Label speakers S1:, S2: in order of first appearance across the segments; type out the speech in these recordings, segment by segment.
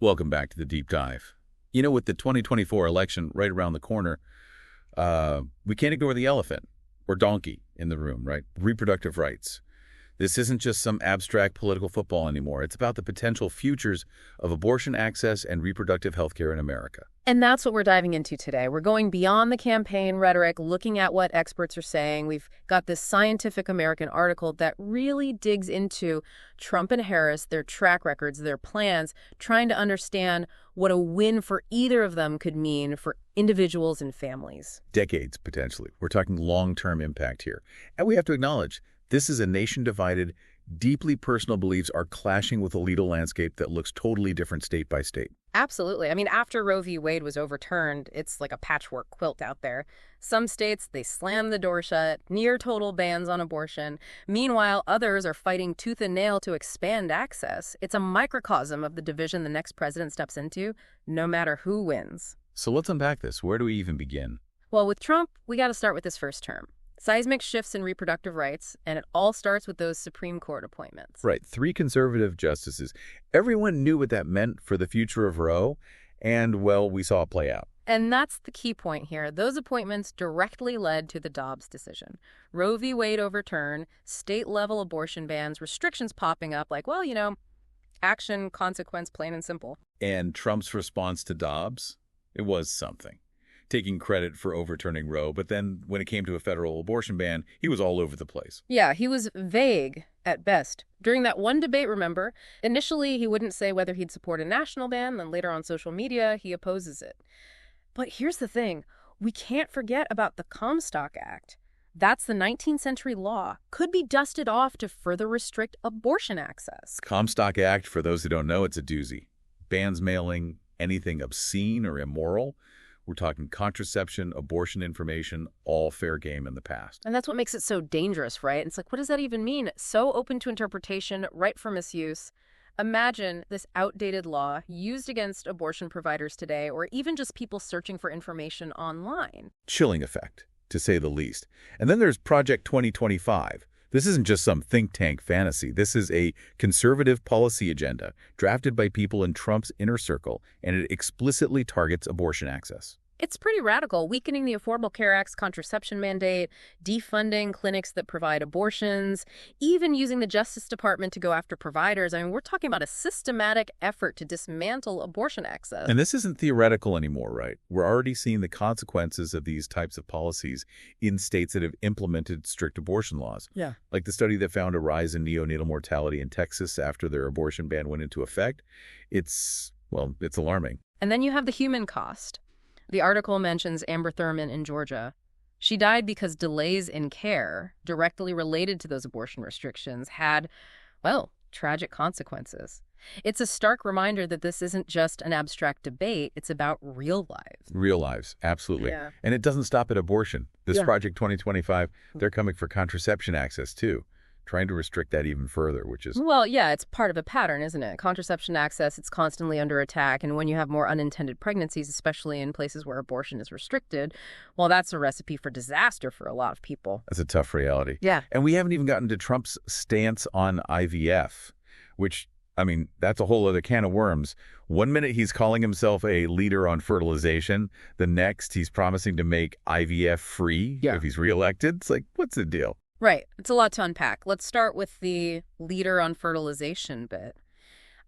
S1: Welcome back to the Deep Dive. With the 2024 election right around the corner, we can't ignore the elephant, or donkey, in the room, right? Reproductive rights. This isn't just some abstract political football anymore. It's about the potential futures of abortion access and reproductive health care in America.
S2: And that's what we're diving into today. We're going beyond the campaign rhetoric, looking at what experts are saying. We've got this Scientific American article that really digs into Trump and Harris, their track records, their plans, trying to understand what a win for either of them could mean for individuals and families.
S1: Decades, potentially. We're talking long-term impact here. And we have to acknowledge, this is a nation divided. Deeply personal beliefs are clashing with a legal landscape that looks totally different state by state.
S2: Absolutely. I mean, after Roe v. Wade was overturned, it's like a patchwork quilt out there. Some states, they slam the door shut, near total bans on abortion. Meanwhile, others are fighting tooth and nail to expand access. It's a microcosm of the division the next president steps into, no matter who wins.
S1: So let's unpack this. Where do we even begin?
S2: Well, with Trump, we got to start with his first term. Seismic shifts in reproductive rights, and it all starts with those Supreme Court appointments.
S1: Right, 3 conservative justices. Everyone knew what that meant for the future of Roe, and, well, we saw it play out.
S2: And that's the key point here. Those appointments directly led to the Dobbs decision. Roe v. Wade overturned, state-level abortion bans, restrictions popping up like, well, action, consequence, plain and simple.
S1: And Trump's response to Dobbs? It was something. Taking credit for overturning Roe, but then when it came to a federal abortion ban, he was all over the place.
S2: Yeah, he was vague at best. During that one debate, remember, initially he wouldn't say whether he'd support a national ban, then later on social media, he opposes it. But here's the thing, we can't forget about the Comstock Act. That's the 19th century law, could be dusted off to further restrict abortion access.
S1: Comstock Act, for those who don't know, it's a doozy. Bans mailing anything obscene or immoral. We're talking contraception, abortion information, all fair game in the past.
S2: And that's what makes it so dangerous, right? It's like, what does that even mean? So open to interpretation, ripe for misuse. Imagine this outdated law used against abortion providers today, or even just people searching for information online.
S1: Chilling effect, to say the least. And then there's Project 2025. This isn't just some think tank fantasy. This is a conservative policy agenda drafted by people in Trump's inner circle, and it explicitly targets abortion access.
S2: It's pretty radical, weakening the Affordable Care Act's contraception mandate, defunding clinics that provide abortions, even using the Justice Department to go after providers. I mean, we're talking about a systematic effort to dismantle abortion access.
S1: And this isn't theoretical anymore, right? We're already seeing the consequences of these types of policies in states that have implemented strict abortion laws.
S2: Yeah. Like
S1: the study that found a rise in neonatal mortality in Texas after their abortion ban went into effect. It's alarming.
S2: And then you have the human cost. The article mentions Amber Thurman in Georgia. She died because delays in care directly related to those abortion restrictions had, tragic consequences. It's a stark reminder that this isn't just an abstract debate. It's about real lives.
S1: Real lives, absolutely.
S2: Yeah.
S1: And it doesn't stop at abortion. This Project 2025, they're coming for contraception access, too. Trying to restrict that even further, which is...
S2: Well, yeah, it's part of a pattern, isn't it? Contraception access, it's constantly under attack. And when you have more unintended pregnancies, especially in places where abortion is restricted, well, that's a recipe for disaster for a lot of people.
S1: That's a tough reality.
S2: Yeah.
S1: And we haven't even gotten to Trump's stance on IVF, which, that's a whole other can of worms. One minute he's calling himself a leader on fertilization. The next, he's promising to make IVF free if he's reelected. It's like, what's the deal?
S2: Right. It's a lot to unpack. Let's start with the leader on fertilization bit.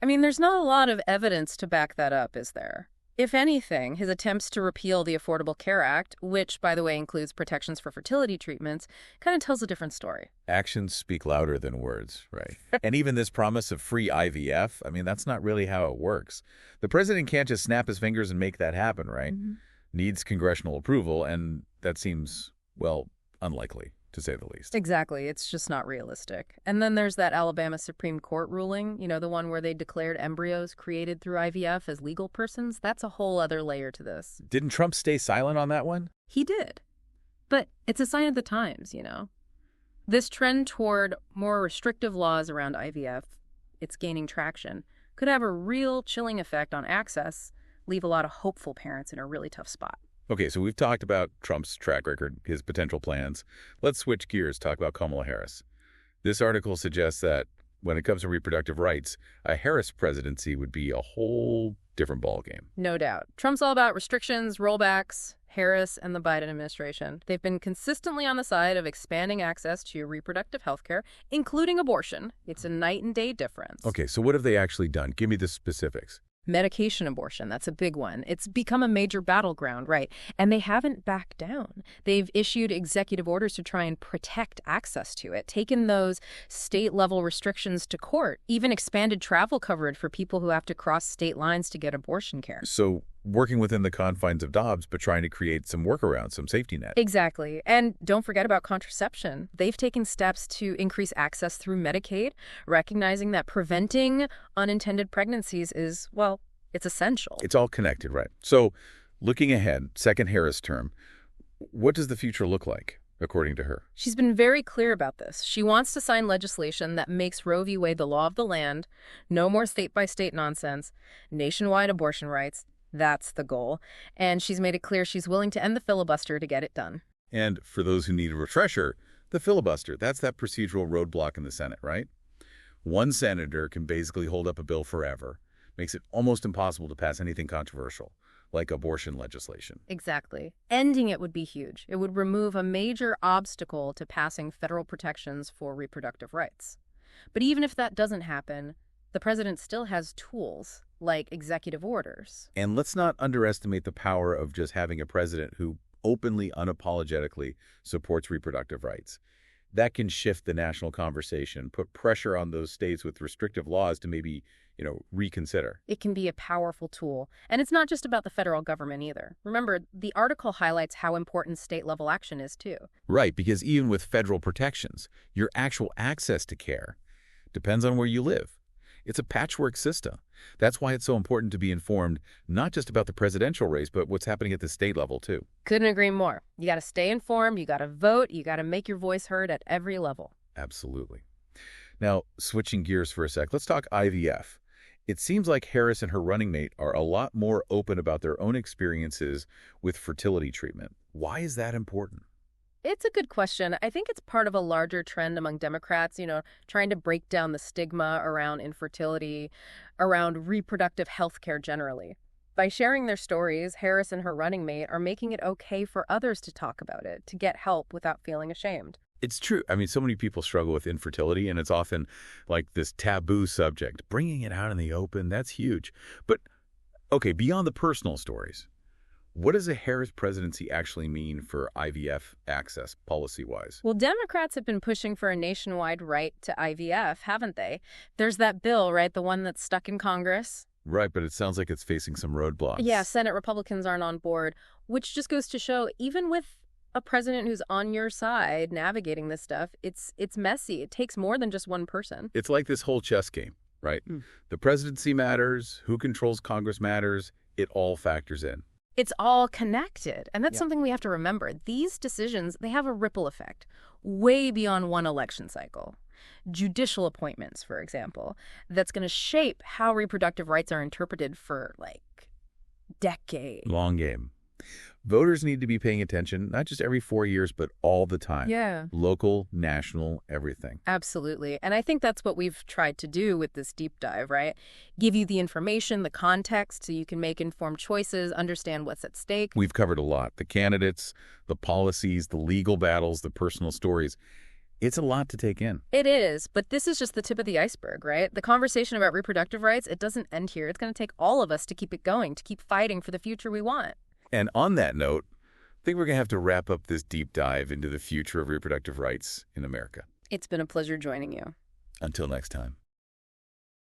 S2: There's not a lot of evidence to back that up, is there? If anything, his attempts to repeal the Affordable Care Act, which, by the way, includes protections for fertility treatments, kind of tells a different story.
S1: Actions speak louder than words, right? And even this promise of free IVF, that's not really how it works. The president can't just snap his fingers and make that happen, right? Mm-hmm. Needs congressional approval, and that seems, unlikely, to say the least.
S2: Exactly. It's just not realistic. And then there's that Alabama Supreme Court ruling, the one where they declared embryos created through IVF as legal persons. That's a whole other layer to this.
S1: Didn't Trump stay silent on that one?
S2: He did. But it's a sign of the times, This trend toward more restrictive laws around IVF, it's gaining traction, could have a real chilling effect on access, leave a lot of hopeful parents in a really tough spot.
S1: Okay, so we've talked about Trump's track record, his potential plans. Let's switch gears, talk about Kamala Harris. This article suggests that when it comes to reproductive rights, a Harris presidency would be a whole different ballgame.
S2: No doubt. Trump's all about restrictions, rollbacks. Harris and the Biden administration, they've been consistently on the side of expanding access to reproductive health care, including abortion. It's a night and day difference.
S1: Okay, so what have they actually done? Give me the specifics.
S2: Medication abortion, that's a big one. It's become a major battleground, right? And they haven't backed down. They've issued executive orders to try and protect access to it, taken those state-level restrictions to court, even expanded travel coverage for people who have to cross state lines to get abortion care.
S1: So working within the confines of Dobbs, but trying to create some workarounds, some safety net.
S2: Exactly. And don't forget about contraception. They've taken steps to increase access through Medicaid, recognizing that preventing unintended pregnancies is, well, it's essential.
S1: It's all connected, right? So looking ahead, second Harris term, what does the future look like, according to her?
S2: She's been very clear about this. She wants to sign legislation that makes Roe v. Wade the law of the land, no more state-by-state nonsense, nationwide abortion rights. That's the goal. And she's made it clear she's willing to end the filibuster to get it done.
S1: And for those who need a refresher, the filibuster, that's that procedural roadblock in the Senate, right? One senator can basically hold up a bill forever, makes it almost impossible to pass anything controversial, like abortion legislation.
S2: Exactly. Ending it would be huge. It would remove a major obstacle to passing federal protections for reproductive rights. But even if that doesn't happen, the president still has tools like executive orders.
S1: And let's not underestimate the power of just having a president who openly, unapologetically supports reproductive rights. That can shift the national conversation, put pressure on those states with restrictive laws to maybe, reconsider.
S2: It can be a powerful tool. And it's not just about the federal government either. Remember, the article highlights how important state-level action is, too.
S1: Right, because even with federal protections, your actual access to care depends on where you live. It's a patchwork system. That's why it's so important to be informed, not just about the presidential race, but what's happening at the state level, too.
S2: Couldn't agree more. You got to stay informed, you got to vote, you got to make your voice heard at every level.
S1: Absolutely. Now, switching gears for a sec, let's talk IVF. It seems like Harris and her running mate are a lot more open about their own experiences with fertility treatment. Why is that important?
S2: It's a good question. I think it's part of a larger trend among Democrats, trying to break down the stigma around infertility, around reproductive health care generally. By sharing their stories, Harris and her running mate are making it okay for others to talk about it, to get help without feeling ashamed.
S1: It's true. I mean, so many people struggle with infertility, and it's often like this taboo subject. Bringing it out in the open, that's huge. But, okay, beyond the personal stories, what does a Harris presidency actually mean for IVF access policy-wise?
S2: Well, Democrats have been pushing for a nationwide right to IVF, haven't they? There's that bill, right, the one that's stuck in Congress?
S1: Right, but it sounds like it's facing some roadblocks.
S2: Yeah, Senate Republicans aren't on board, which just goes to show, even with a president who's on your side navigating this stuff, it's messy. It takes more than just one person.
S1: It's like this whole chess game, right? The presidency matters, who controls Congress matters, it all factors in.
S2: It's all connected. And that's something we have to remember. These decisions, they have a ripple effect way beyond one election cycle. Judicial appointments, for example, that's going to shape how reproductive rights are interpreted for, decades.
S1: Long game. Voters need to be paying attention, not just every 4 years, but all the time.
S2: Yeah.
S1: Local, national, everything.
S2: Absolutely. And I think that's what we've tried to do with this deep dive, right? Give you the information, the context, so you can make informed choices, understand what's at stake.
S1: We've covered a lot. The candidates, the policies, the legal battles, the personal stories. It's a lot to take in.
S2: It is, but this is just the tip of the iceberg, right? The conversation about reproductive rights, it doesn't end here. It's going to take all of us to keep it going, to keep fighting for the future we want.
S1: And on that note, I think we're going to have to wrap up this deep dive into the future of reproductive rights in America.
S2: It's been a pleasure joining you.
S1: Until next time.